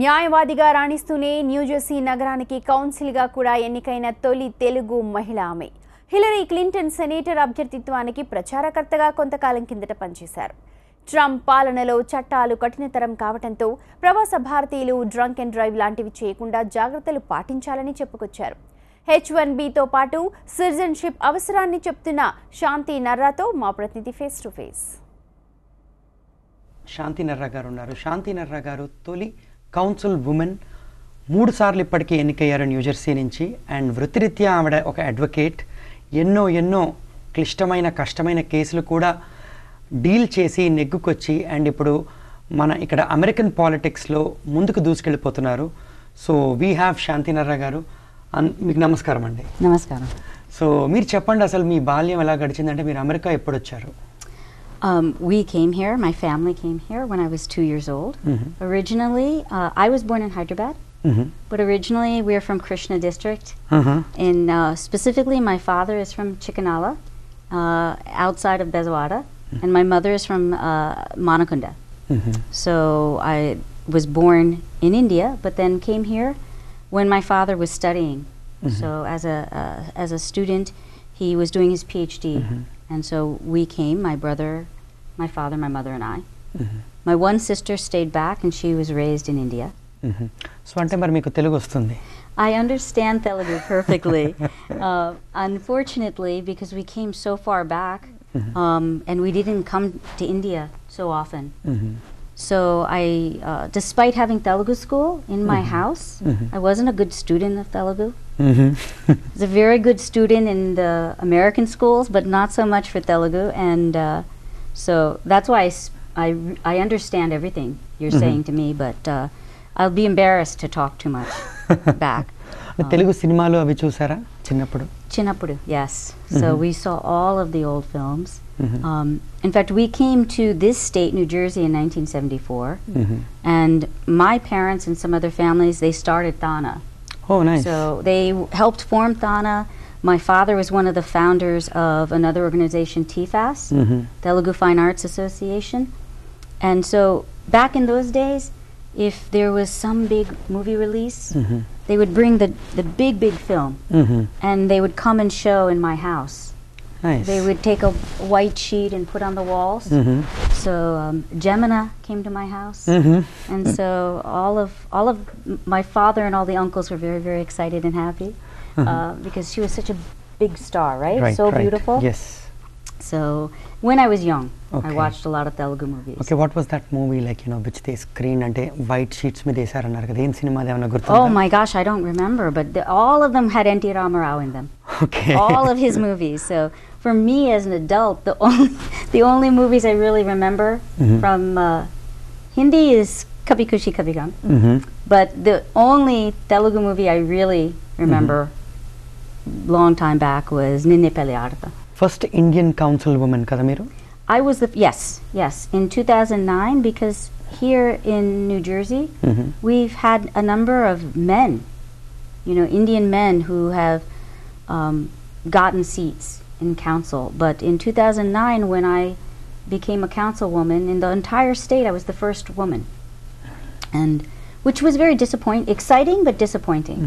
న్యాయవాదిగా రాణిస్తూనే న్యూజెర్సీ నగరానికి కౌన్సిల్గా కూడా ఎన్నికైన తొలి తెలుగు మహిళ ఆమె. హిలరీ క్లింటన్ సెనేటర్ అభ్యర్థిత్వానికి ప్రచారకర్తగా కొంతకాలం కిందట పనిచేశారు. ట్రంప్ పాలనలో చట్టాలు కఠినతరం కావడంతో ప్రవాస భారతీయులు డ్రంక్ అండ్ డ్రైవ్ లాంటివి చేయకుండా జాగ్రత్తలు పాటించాలని చెప్పుకొచ్చారు. H1bతో పాటు సిటిజన్షిప్ అవసరాన్ని చెప్తున్న శాంతి నర్రాతో మా ప్రతినిధి ఫేస్ టు ఫేస్. శాంతి నర్రా గారు ఉన్నారు. శాంతి నర్రా గారు తొలి కౌన్సిల్ ఉమెన్, 3 సార్లు ఇప్పటికీ ఎన్నికయ్యారు న్యూజెర్సీ నుంచి. అండ్ వృత్తిరీత్యా ఆవిడ ఒక అడ్వకేట్. ఎన్నో క్లిష్టమైన కష్టమైన కేసులు కూడా డీల్ చేసి నెగ్గుకొచ్చి అండ్ ఇప్పుడు మన ఇక్కడ అమెరికన్ పాలిటిక్స్లో ముందుకు దూసుకెళ్ళిపోతున్నారు. సో వీ హ్యావ్ శాంతి నర్రా గారు. మీకు నమస్కారం అండి. నమస్కారం. సో మీరు చెప్పండి, అసలు మీ బాల్యం ఎలా గడిచిందంటే మీరు అమెరికా ఎప్పుడు వచ్చారు? We came here, my family came here when I was 2 years old. Originally, I was born in Hyderabad, but originally we are from Krishna district. And specifically, my father is from Chickanala, outside of Bezawada, and my mother is from Manakunda. So I was born in India, but then came here when my father was studying. So as a student, he was doing his PhD. And so we came, my brother, my father, my mother and I. My one sister stayed back and she was raised in India. So ante మరి మీకు తెలుగు వస్తుంది? I understand Telugu perfectly. Unfortunately, because we came so far back and we didn't come to India so often. So I, despite having Telugu school in my house, I wasn't a good student of Telugu. I was a very good student in the American schools, but not so much for Telugu. And so that's why I understand everything you're saying to me, but I'll be embarrassed to talk too much back. Telugu సినిమాలు అవి చూసారా చిన్నప్పుడు? Chinnappudu, yes. So we saw all of the old films. In fact, we came to this state, New Jersey, in 1974, and my parents and some other families, they started Thana. Oh, nice. So they helped form Thana. My father was one of the founders of another organization, TFAS, Telugu Fine Arts Association. And so back in those days, if there was some big movie release, they would bring the big film, and they would come and show in my house. Nice. They would take a white sheet and put on the walls. So Gemina came to my house, and so all of my father and all the uncles were very, very excited and happy because she was such a big star, right? So beautiful. Yes. So when I was young, I watched a lot of Telugu movies. Okay, what was that movie like, you know, which they screened ante white sheets మీద వేసారన్నారు కదా, ఏం cinema ఏమైనా గుర్తుందా? Oh my gosh, I don't remember, but all of them had N.T. Ramarao in them. Okay. All of his movies. So for me as an adult, the only movies I really remember from Hindi is Kabhi Khushi Kabhie Gham. But the only Telugu movie I really remember long time back was Ninne Peli Aadata. First Indian council woman kada meeru? I was yes, in 2009, because here in New Jersey, we've had a number of men, you know, Indian men who have gotten seats in council. But in 2009, when I became a councilwoman, in the entire state, I was the first woman. And which was very exciting but disappointing,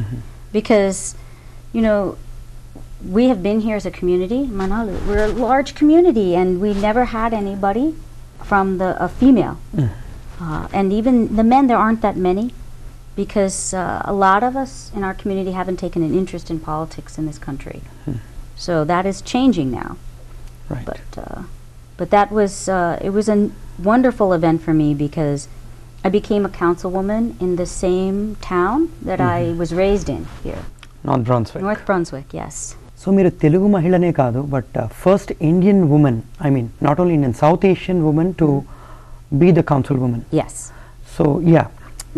because, you know, we have been here as a community, Manalu. We're a large community, and we never had anybody from a female. And even the men, there aren't that many, because a lot of us in our community haven't taken an interest in politics in this country. So that is changing now. Right. But that was it was a wonderful event for me, because I became a councilwoman in the same town that I was raised in here. North Brunswick, yes. So మీరు తెలుగు మహిళనే కాదు, but first Indian women, I mean not only Indian, South Asian women to be the council women. Yes. So yeah,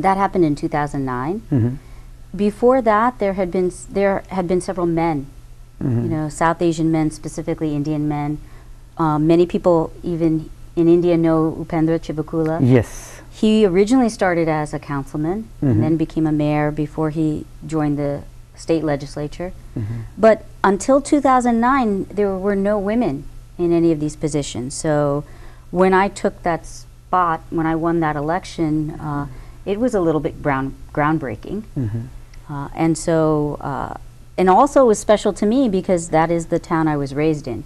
that happened in 2009. Before that, there had been several men, you know, South Asian men, specifically Indian men. Many people even in India know Upendra Chibukula. Yes. He originally started as a councilman and then became a mayor before he joined the state legislature. But until 2009, there were no women in any of these positions. So when I took that spot, when I won that election, it was a little bit groundbreaking. Mhm. And so, and also it was special to me because that is the town I was raised in.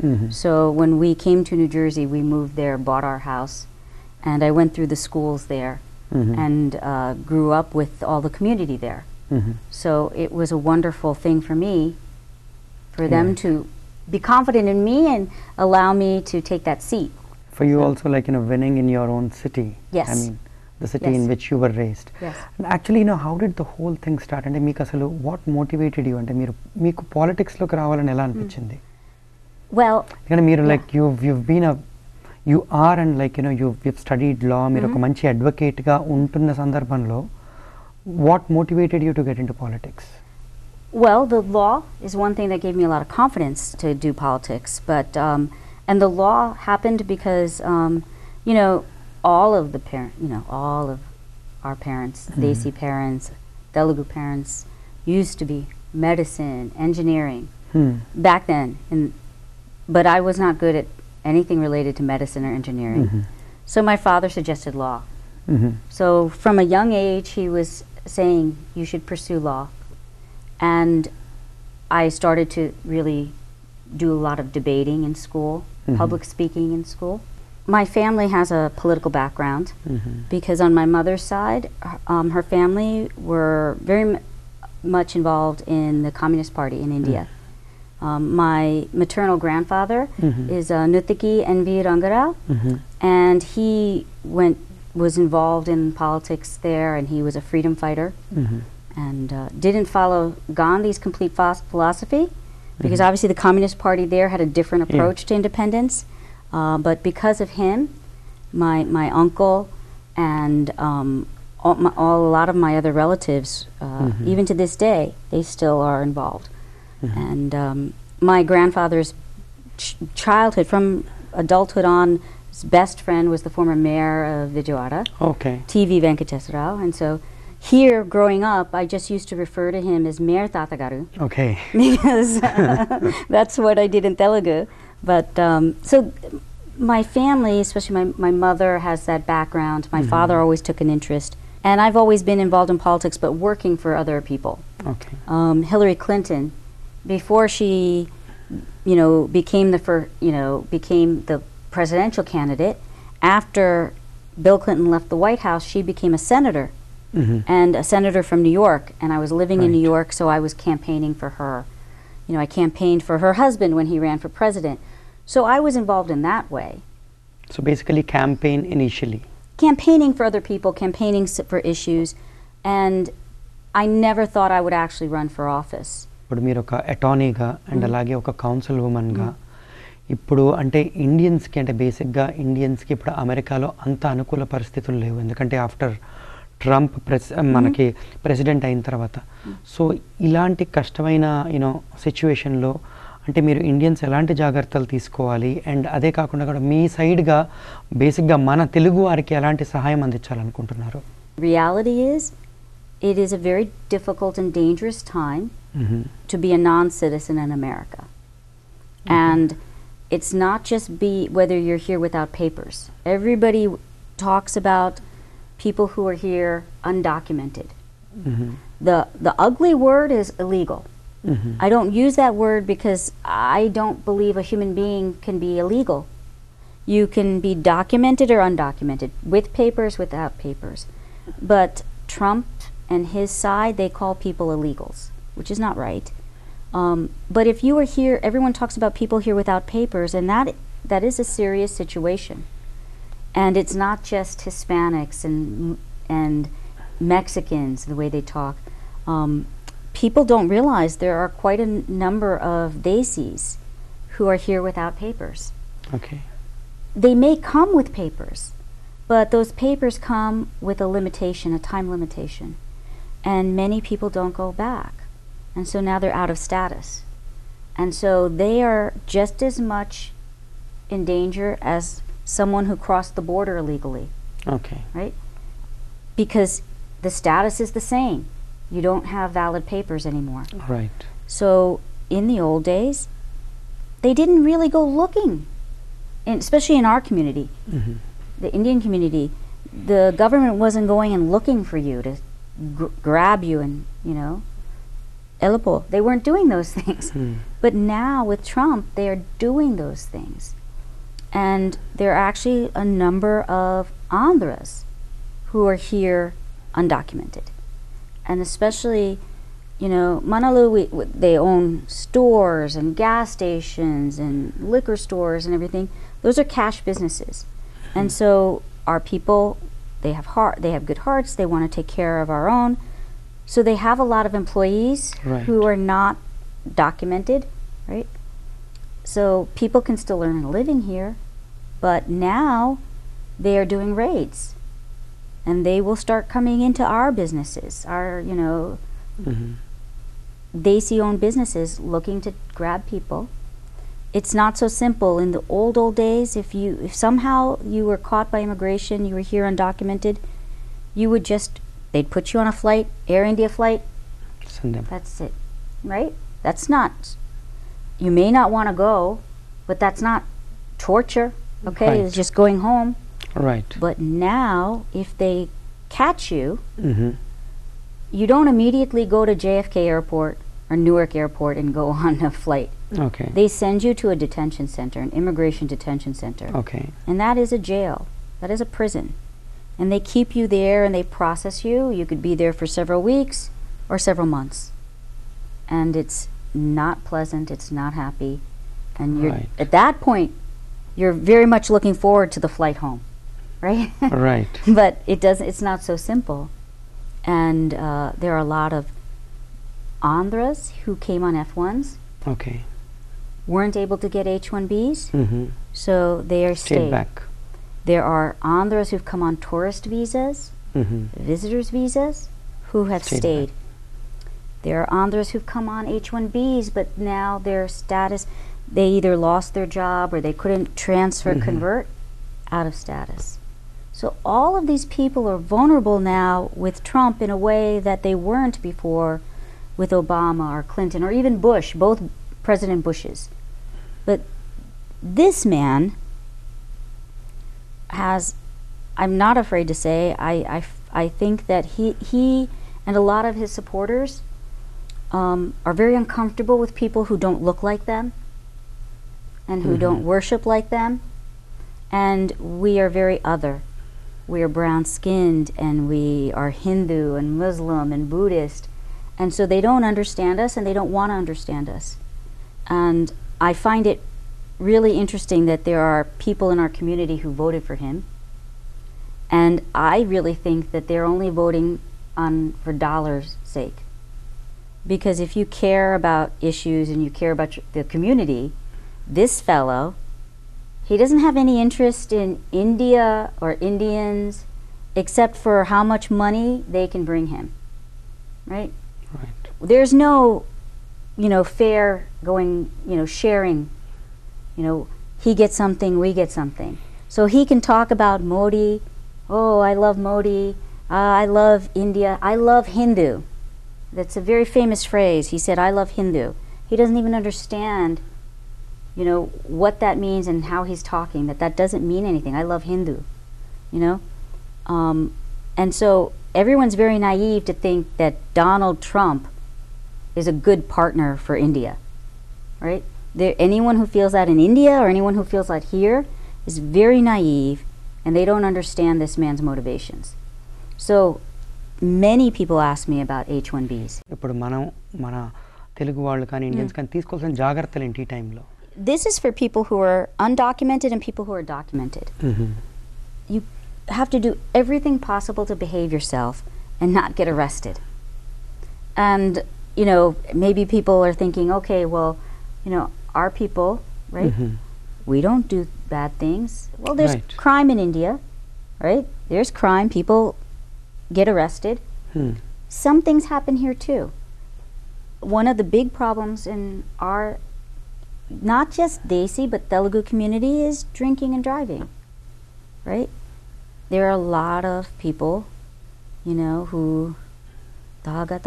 Mhm. So when we came to New Jersey, we moved there, bought our house, and I went through the schools there Mhm. and grew up with all the community there. Mhm. So it was a wonderful thing for me, for them Right. to be confident in me and allow me to take that seat. For you also, like, winning in your own city. Yes. I mean, the city Yes. in which you were raised. Yes. And actually, how did the whole thing start? అంటే మీకు అసలు what motivated you? అంటే మీకు politicsలోకి రావాలని ఎలా అనిపించింది? Well, ఎందుకంటే మీరు like you've been a you are and like you've studied law, మీరు ఒక మంచి advocate గా ఉంటున్న సందర్భంలో what motivated you to get into politics? well, the law is one thing that gave me a lot of confidence to do politics, but and the law happened because all of the all of our parents, Desi parents, Telugu parents, used to be medicine, engineering back then, but I was not good at anything related to medicine or engineering. So my father suggested law. So from a young age, he was saying you should pursue law, and I started to really do a lot of debating in school, public speaking in school. My family has a political background because on my mother's side, her family were very much involved in the Communist Party in India. My maternal grandfather is Nuttiki N.V. Rangarao, and he was involved in politics there, and he was a freedom fighter, and didn't follow Gandhi's complete philosophy, because obviously the Communist Party there had a different approach to independence. But because of him, my uncle and a lot of my other relatives, even to this day, they still are involved. And my grandfather's childhood, from adulthood on, his best friend was the former mayor of Vijayawada, Okay. TV Venkateswara Rao. And so here, growing up, I just used to refer to him as Mayor Tatagaru. Okay. Because that's what I did in Telugu. But so my family, especially my mother, has that background. My father always took an interest, and I've always been involved in politics, but working for other people. Okay. Hillary Clinton, before she, became became the presidential candidate, after Bill Clinton left the White House, she became a senator. And a senator from New York, and I was living in New York, so I was campaigning for her. I campaigned for her husband when he ran for president. So I was involved in that way. So basically campaign initially. Campaigning for other people, campaigning for issues, and I never thought I would actually run for office. ఇప్పుడు మీరు ఒక అటార్నీగా and అలాగే ఒక council ఉమెన్గా ఇప్పుడు అంటే ఇండియన్స్కి అంటే బేసిక్గా ఇండియన్స్కి ఇప్పుడు అమెరికాలో అంత అనుకూల పరిస్థితులు లేవు, ఎందుకంటే ఆఫ్టర్ ట్రంప్ మనకి ప్రెసిడెంట్ అయిన తర్వాత. సో ఇలాంటి కష్టమైన సిచ్యువేషన్లో అంటే మీరు ఇండియన్స్ ఎలాంటి జాగ్రత్తలు తీసుకోవాలి, అండ్ అదే కాకుండా కూడా మీ సైడ్గా బేసిక్గా మన తెలుగు వారికి ఎలాంటి సహాయం అందించాలనుకుంటున్నారు? Reality is, it is a very difficult and dangerous time to be a non-citizen in America. And it's not just whether you're here without papers. Everybody talks about people who are here undocumented. The ugly word is illegal. I don't use that word because I don't believe a human being can be illegal. You can be documented or undocumented, with papers, without papers. But Trump and his side, they call people illegals, which is not right. But if you are here, everyone talks about people here without papers, and that is a serious situation. And it's not just Hispanics and Mexicans, the way they talk. People don't realize there are quite a number of Desis who are here without papers. Okay. They may come with papers, but those papers come with a limitation, a time limitation. And many people don't go back. And so now they're out of status. And so they are just as much in danger as someone who crossed the border illegally. Okay. Right? Because the status is the same. You don't have valid papers anymore. Right. So in the old days, they didn't really go looking, and especially in our community, the Indian community. the government wasn't going and looking for you to grab you and, elipo. They weren't doing those things. But now with Trump, they are doing those things. And there are actually a number of Andhras who are here undocumented. And especially, Manalu, they own stores and gas stations and liquor stores and everything. Those are cash businesses. And so our people, they have good hearts, they want to take care of our own. So they have a lot of employees who are not documented, right? So people can still earn a living here, but now they are doing raids. And they will start coming into our businesses, our, Desi-owned businesses looking to grab people. It's not so simple. In the old days, if somehow you were caught by immigration, you were here undocumented, they'd put you on a flight, Air India flight. Send them. That's it, right? That's not, you may not want to go, but that's not torture, okay? Right. It's just going home. Right. But now, if they catch you, you don't immediately go to JFK Airport or Newark Airport and go on a flight. Okay. They send you to a detention center, an immigration detention center. Okay. And that is a jail. That is a prison. And they keep you there and they process you. You could be there for several weeks or several months. And it's not pleasant, it's not happy. And you're at that point, you're very much looking forward to the flight home, right? Right. But it's not so simple. And there are a lot of Andhras who came on F1s. Okay. Weren't able to get H1bs, so they are Stayed back. There are Andhras who've come on tourist visas, visitors visas, who have stayed. Back. There are Andhras who've come on H1bs, but now their status, they either lost their job or they couldn't transfer, convert out of status. So all of these people are vulnerable now with Trump in a way that they weren't before with Obama or Clinton or even Bush, both President Bushes. But this man has, I'm not afraid to say, I think that he and a lot of his supporters are very uncomfortable with people who don't look like them and who don't worship like them. And we are very other. We are brown-skinned and we are Hindu and Muslim and Buddhist. And so they don't understand us and they don't want to understand us. And I find it really interesting that there are people in our community who voted for him. And I really think that they're only voting for dollars' sake. Because if you care about issues and you care about the community, this fellow, he doesn't have any interest in India or Indians except for how much money they can bring him, right? Right. There's no, fair going, sharing, he gets something, we get something. So he can talk about Modi, oh, I love Modi, I love India, I love Hindu. That's a very famous phrase. He said, I love Hindu. He doesn't even understand what that means and how he's talking, that doesn't mean anything. I love Hindu, and so everyone's very naive to think that Donald Trump is a good partner for India, right? Anyone who feels that in India or anyone who feels that here is very naive and they don't understand this man's motivations. So many people ask me about H1Bs. ఇప్పుడు మన తెలుగు వాళ్ళు కానీ Indians కానీ తీసుకోవాల్సిన జాగ్రత్తలు ఏంటి ఈ టైంలో? This is for people who are undocumented and people who are documented. You have to do everything possible to behave yourself and not get arrested. And, maybe people are thinking, okay, well, our people, right? We don't do bad things. Well, there's crime in India, right? There's crime. People get arrested. Some things happen here too. One of the big problems in our not just Desi but Telugu community is drinking and driving, right? There are a lot of people, who daga,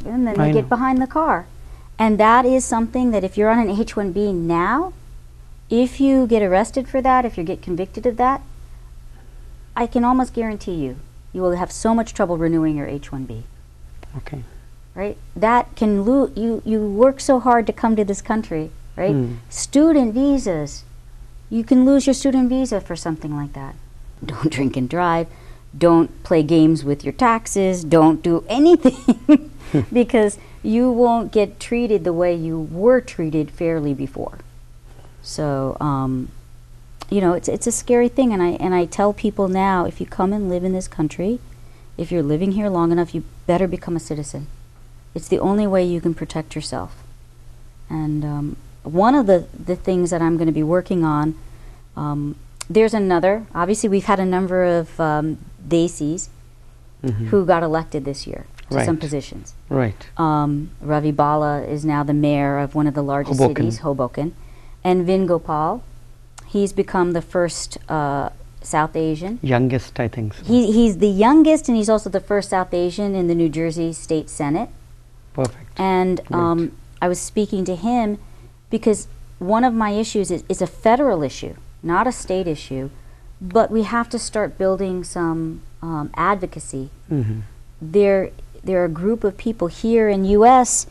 and then they get behind the car. And that is something that if you're on an H1B now, if you get arrested for that, if you get convicted of that, I can almost guarantee you, you will have so much trouble renewing your H1b. Okay. Right? That can lose, you work so hard to come to this country, right? Student visas, you can lose your student visa for something like that. Don't drink and drive, don't play games with your taxes, don't do anything because you won't get treated the way you were treated fairly before. So, you know, it's a scary thing, and I tell people now, if you come and live in this country, if you're living here long enough, you better become a citizen. It's the only way you can protect yourself. And one of the things that I'm going to be working on, there's another, obviously we've had a number of Desis who got elected this year to some positions. Right. Ravi Bala is now the mayor of one of the largest cities, Hoboken. And Vin Gopal, he's become the first South Asian. Youngest, I think so. He's the youngest, and he's also the first South Asian in the New Jersey State Senate. Perfect. And I was speaking to him because one of my issues is a federal issue, not a state issue, but we have to start building some advocacy. There are a group of people here in U.S.,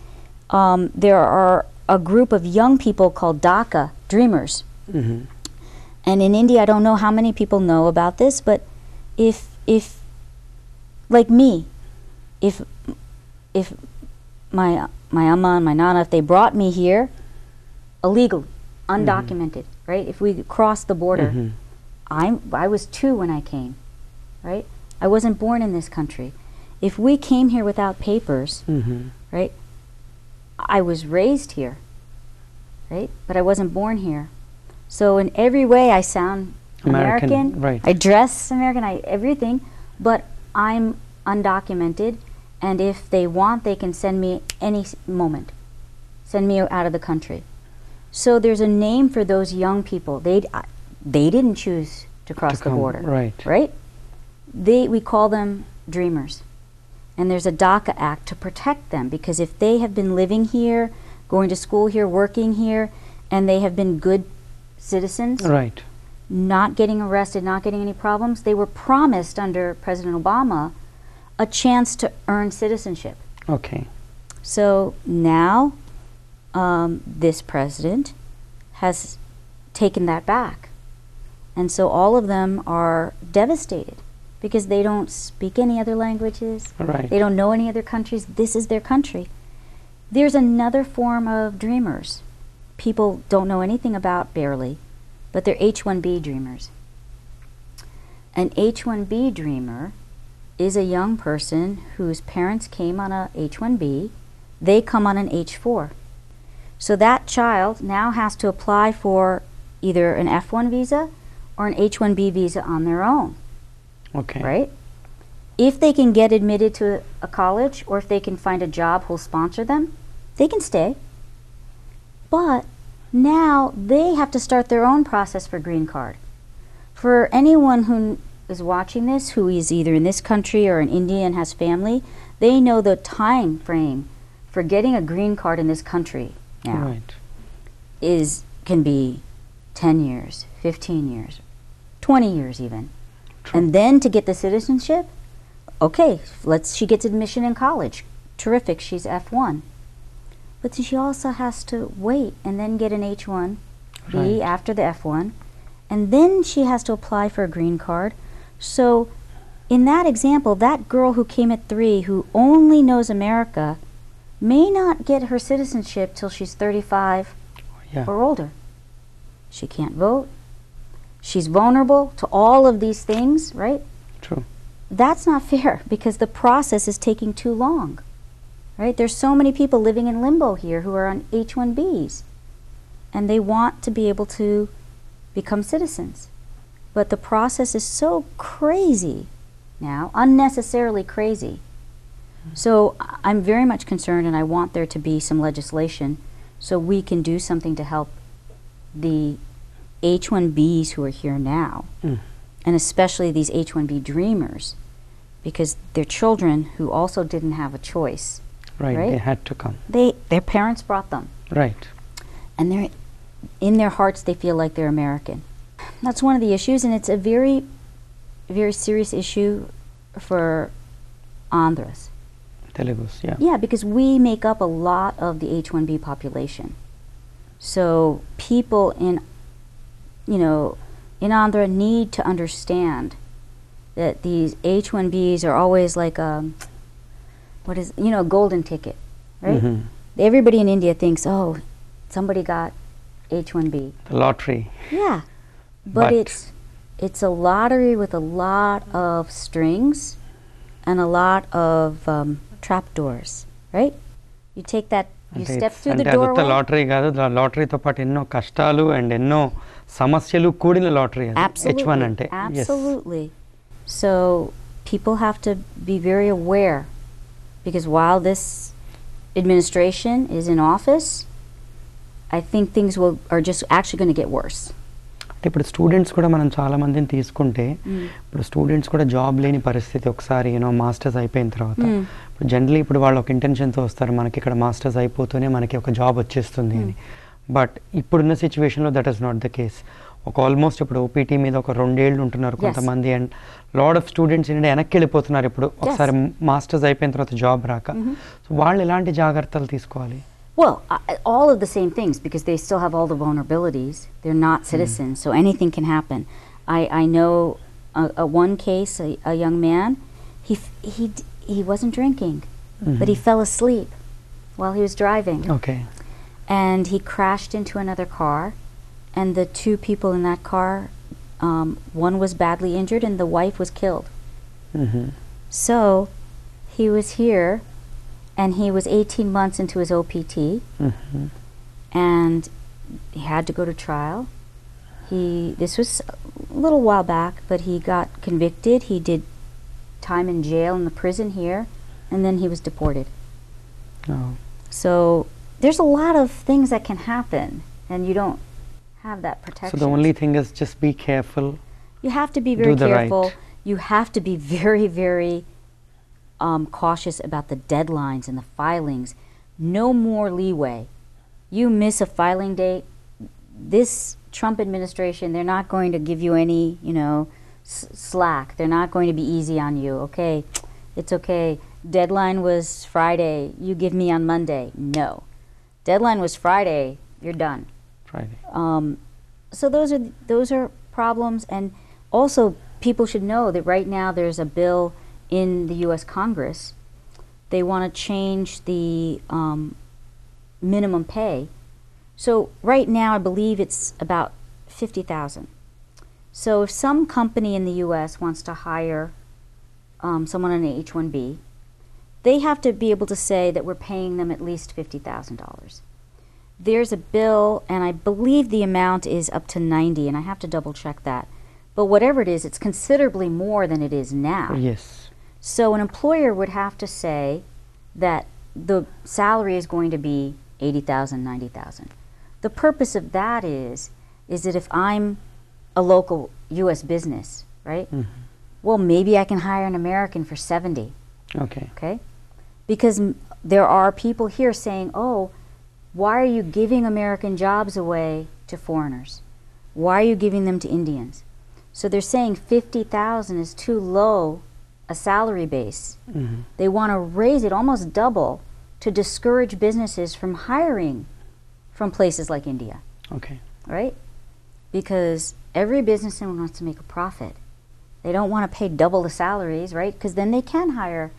there are a group of young people called Daca Dreamers. And in India, I don't know how many people know about this, but if like me, if my amma and my nana, if they brought me here illegally, undocumented, right? If we crossed the border, I was 2 when I came, right? I wasn't born in this country. If we came here without papers, right? I was raised here, right? But I wasn't born here. So in every way I sound American, right. I dress American, everything, but I'm undocumented, and if they want, they can send me any moment, send me out of the country. So there's a name for those young people. They didn't choose to cross the border, right? We call them dreamers. And there's a DACA Act to protect them, because if they have been living here, going to school here, working here, and they have been good citizens, not getting arrested, not getting any problems, they were promised under President Obama a chance to earn citizenship. Okay. So now this president has taken that back. And so all of them are devastated because they don't speak any other languages. They don't know any other countries. This is their country. There's another form of dreamers. People don't know anything about barely, but they're H1b dreamers. An H1b dreamer is a young person whose parents came on a H1b, they come on an H4. So that child now has to apply for either an F1 visa or an H1b visa on their own. Okay. Right? If they can get admitted to a college, or if they can find a job who'll sponsor them, they can stay. But now they have to start their own process for green card. For anyone who is watching this, who is either in this country or in India and has family, they know the time frame for getting a green card in this country now can be 10 years, 15 years, 20 years even. And then to get the citizenship, okay, she gets admission in college. Terrific, she's F1. But she also has to wait and then get an H1B after the F1. And then she has to apply for a green card. So in that example, that girl who came at 3, who only knows America, may not get her citizenship till she's 35 or older. She can't vote. She's vulnerable to all of these things, right? True. That's not fair, because the process is taking too long, right? There's so many people living in limbo here who are on H1Bs, and they want to be able to become citizens. But the process is so crazy now, unnecessarily crazy. So I'm very much concerned, and I want there to be some legislation so we can do something to help the H1Bs who are here now, and especially these H1b dreamers, because they're children who also didn't have a choice. They had to come. Their parents brought them. And in their hearts they feel like they're American. That's one of the issues, and it's a very very serious issue for Andhras. Telugus, yeah. Yeah, because we make up a lot of the H1b population. So people in, in Andhra need to understand that these H1Bs are always like a golden ticket, right? Mhm. Everybody in India thinks, oh, somebody got H1b. The lottery. Yeah, but But- it's a lottery with a lot of strings and a lot of trapdoors, right? You take that, you అంటే step it's- through the అంటే అదొక్క doorway. Lottery కాదు, లాటరీతో పాటు ఎన్నో కష్టాలు and ఎన్నో సమస్యలు కూడిన లాటరీ Absolutely. H1 అంటే. Yes. Absolutely. So people have to be very aware, because while this administration is in office, I think things are just actually going to get worse. అంటే ఇప్పుడు స్టూడెంట్స్ కూడా మనం చాలా మందిని తీసుకుంటే ఇప్పుడు స్టూడెంట్స్ కూడా జాబ్ లేని పరిస్థితి ఒకసారి మాస్టర్స్ అయిపోయిన తర్వాత ఇప్పుడు జనరలీ ఇప్పుడు వాళ్ళు ఒక ఇంటెన్షన్తో వస్తారు, మనకి ఇక్కడ మాస్టర్స్ అయిపోతూనే మనకి ఒక జాబ్ వచ్చేస్తుంది అని. బట్ ఇప్పుడున్న సిచ్యువేషన్లో that is not the case. ఒక ఆల్మోస్ట్ ఇప్పుడు ఓపీటీ మీద ఒక 2 ఏళ్ళు ఉంటున్నారు కొంతమంది, అండ్ లాడ్ ఆఫ్ స్టూడెంట్స్ ఏంటంటే వెనక్కి వెళ్ళిపోతున్నారు ఇప్పుడు ఒకసారి మాస్టర్స్ అయిపోయిన తర్వాత జాబ్ రాక. సో వాళ్ళు ఎలాంటి జాగ్రత్తలు తీసుకోవాలి? Well, all of the same things, because they still have all the vulnerabilities. They're not citizens, so anything can happen. I know one case, a young man, he wasn't drinking, but he fell asleep while he was driving. Okay. And he crashed into another car, and the 2 people in that car, one was badly injured and the wife was killed. So he was here, and he was 18 months into his OPT, and he had to go to trial. This was a little while back, but he got convicted. He did time in jail in the prison here, and then he was deported. Oh. So there's a lot of things that can happen, and you don't have that protection. So the only thing is just be careful. You have to be very Do the careful. right. You have to be very, very cautious about the deadlines and the filings. No more leeway. You miss a filing date, this Trump administration, they're not going to give you any, slack. They're not going to be easy on you. Okay, it's okay. Deadline was Friday. You give me on Monday. No. Deadline was Friday. You're done. Friday. So those are problems, and also people should know that right now there's a bill in the U.S. Congress. They want to change the minimum pay. So right now I believe it's about $50,000. So if some company in the U.S. wants to hire someone on an H1b, they have to be able to say that we're paying them at least $50,000. There's a bill, and I believe the amount is up to 90, and I have to double check that. But whatever it is, it's considerably more than it is now. Yes. So an employer would have to say that the salary is going to be $80,000, $90,000. The purpose of that is that if I'm a local U.S. business, right? Well, maybe I can hire an American for $70. Okay. Okay? Because there are people here saying, oh, why are you giving American jobs away to foreigners? Why are you giving them to Indians? So they're saying 50,000 is too low a salary base. They want to raise it almost double to discourage businesses from hiring from places like India. Okay. Right? Because every businessman wants to make a profit. They don't want to pay double the salaries, right? Because then they can hire,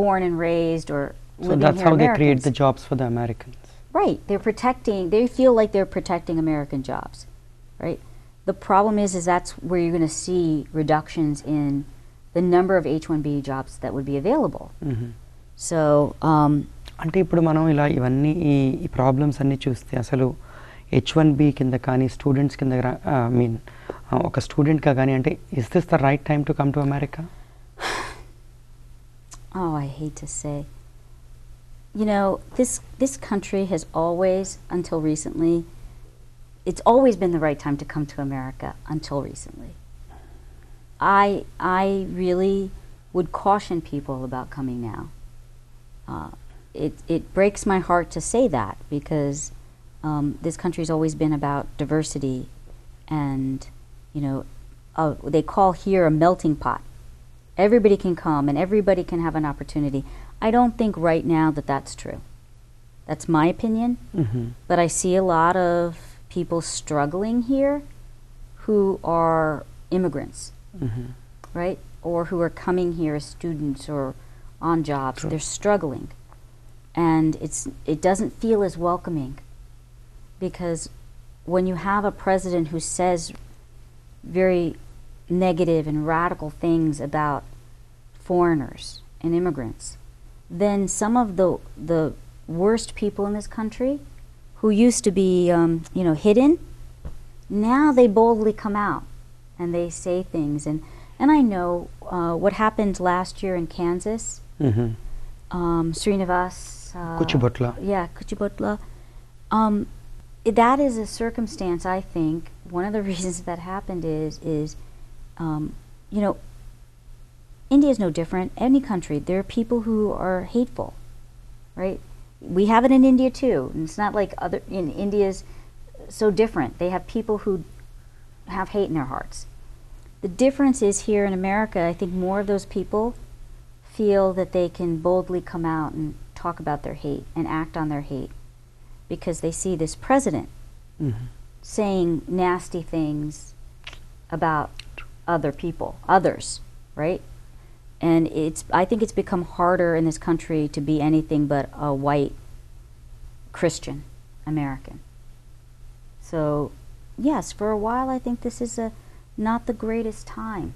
born and raised or So living that's here how they Americans. create the jobs for the Americans. Right. They feel like they're protecting American jobs, right? The problem is that's where you're going to see reductions in the number of H1b jobs that would be available. So, అంటే ఇప్పుడు మనం ఇలా ఇవన్నీ ఈ problems అన్నీ చూస్తే అసలు H1b కింద కానీ స్టూడెంట్స్ కింద ఒక స్టూడెంట్గా కానీ అంటే is this the right time to come to America? oh, I hate to say. This country has always, until recently, it's always been the right time to come to America until recently. I really would caution people about coming now. It breaks my heart to say that, because this country's always been about diversity and, they call here a melting pot. Everybody can come and everybody can have an opportunity. I don't think right now that that's true. That's my opinion. But I see a lot of people struggling here who are immigrants, right? Or who are coming here as students or on jobs. They're struggling. And it doesn't feel as welcoming, because when you have a president who says very negative and radical things about foreigners and immigrants, then some of the worst people in this country who used to be hidden, now they boldly come out and they say things. And I know what happened last year in Kansas, Srinivas, Kuchibutla. Yeah, Kuchibutla. That is a circumstance, I think, one of the reasons that happened is India is no different. Any country, there are people who are hateful, right? We have it in India too. And it's not like India's so different. They have people who have hate in their hearts. The difference is here in America, I think more of those people feel that they can boldly come out and talk about their hate and act on their hate, because they see this president saying nasty things about other people, others, right? And I think it's become harder in this country to be anything but a white Christian American. So yes, for a while I think this is not the greatest time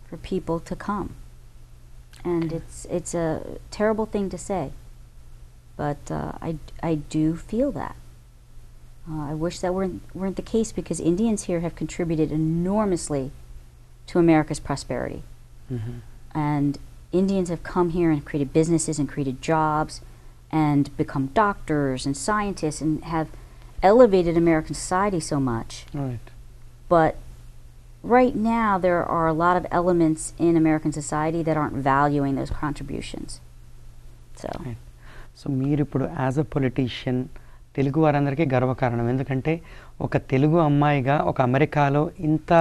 for people to come. And it's a terrible thing to say, but I do feel that. I wish that weren't the case, because Indians here have contributed enormously to America's prosperity. And Indians have come here and created businesses and created jobs and become doctors and scientists and have elevated American society so much. Right. But right now there are a lot of elements in American society that aren't valuing those contributions. So right. So మీరు ఇప్పుడు as a politician Telugu వారందరికీ గర్వకారణం, ఎందుకంటే ఒక తెలుగు అమ్మాయిగా ఒక అమెరికాలో ఇంత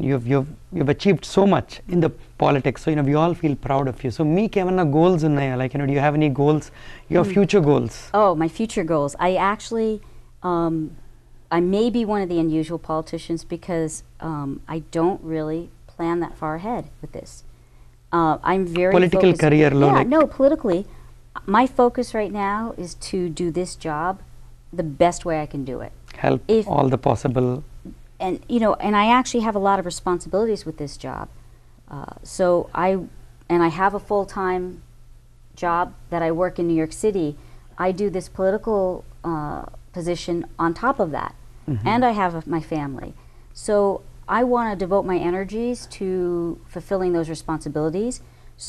you've achieved so much in the politics, so we all feel proud of you. So meek ఏమన్నా goals ఉన్నాయా, like do you have any goals, your future goals? Oh, my future goals, I actually I may be one of the unusual politicians, because I don't really plan that far ahead with this. I'm very political focused, career lo, yeah, like no, politically my focus right now is to do this job the best way I can do it, help all the possible. And and I actually have a lot of responsibilities with this job. So I have a full-time job that I work in New York City. I do this political position on top of that, and I have my family. So I want to devote my energies to fulfilling those responsibilities.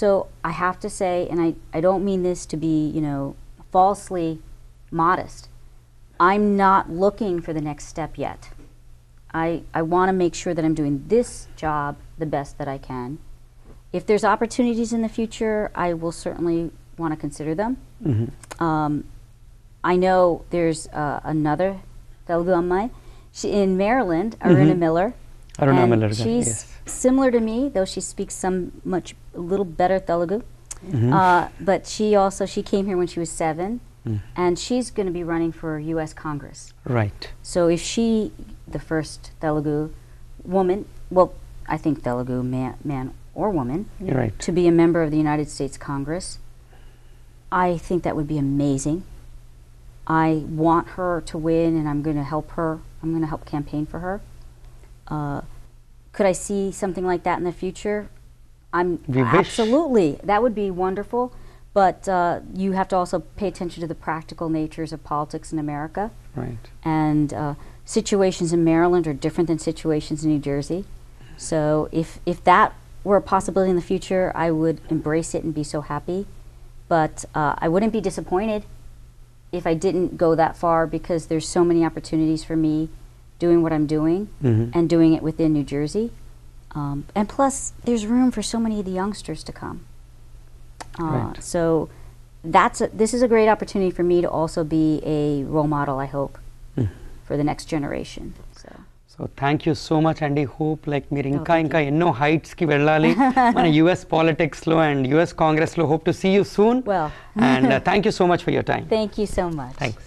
So I have to say, and I don't mean this to be falsely modest, I'm not looking for the next step yet. I want to make sure that I'm doing this job the best that I can. If there's opportunities in the future, I will certainly want to consider them. I know there's another Telugu Ammai in Maryland, Aruna Miller. Aruna Miller, she's similar to me, though she speaks a little better Telugu. But she came here when she was 7. And she's going to be running for U.S. Congress. Right. So if she, the first Telugu woman, well, I think Telugu man or woman, right, to be a member of the United States Congress, I think that would be amazing. I want her to win, and I'm going to help her. I'm going to help campaign for her. Could I see something like that in the future? Absolutely. That would be wonderful. But you have to also pay attention to the practical natures of politics in America. Right. And situations in Maryland are different than situations in New Jersey. So if that were a possibility in the future, I would embrace it and be so happy. But I wouldn't be disappointed if I didn't go that far, because there's so many opportunities for me doing what I'm doing and doing it within New Jersey. And plus, there's room for so many of the youngsters to come. Right. So this is a great opportunity for me to also be a role model, I hope, for the next generation. So so thank you so much అండి. Hope like మీరు ఇంకా thank ఇంకా ఎన్నో హైట్స్కి వెళ్ళాలి మన US పాలిటిక్స్లో and US కాంగ్రెస్లో. Hope to see you soon. Well. And thank you so much for your time. Thank you so much. Thanks.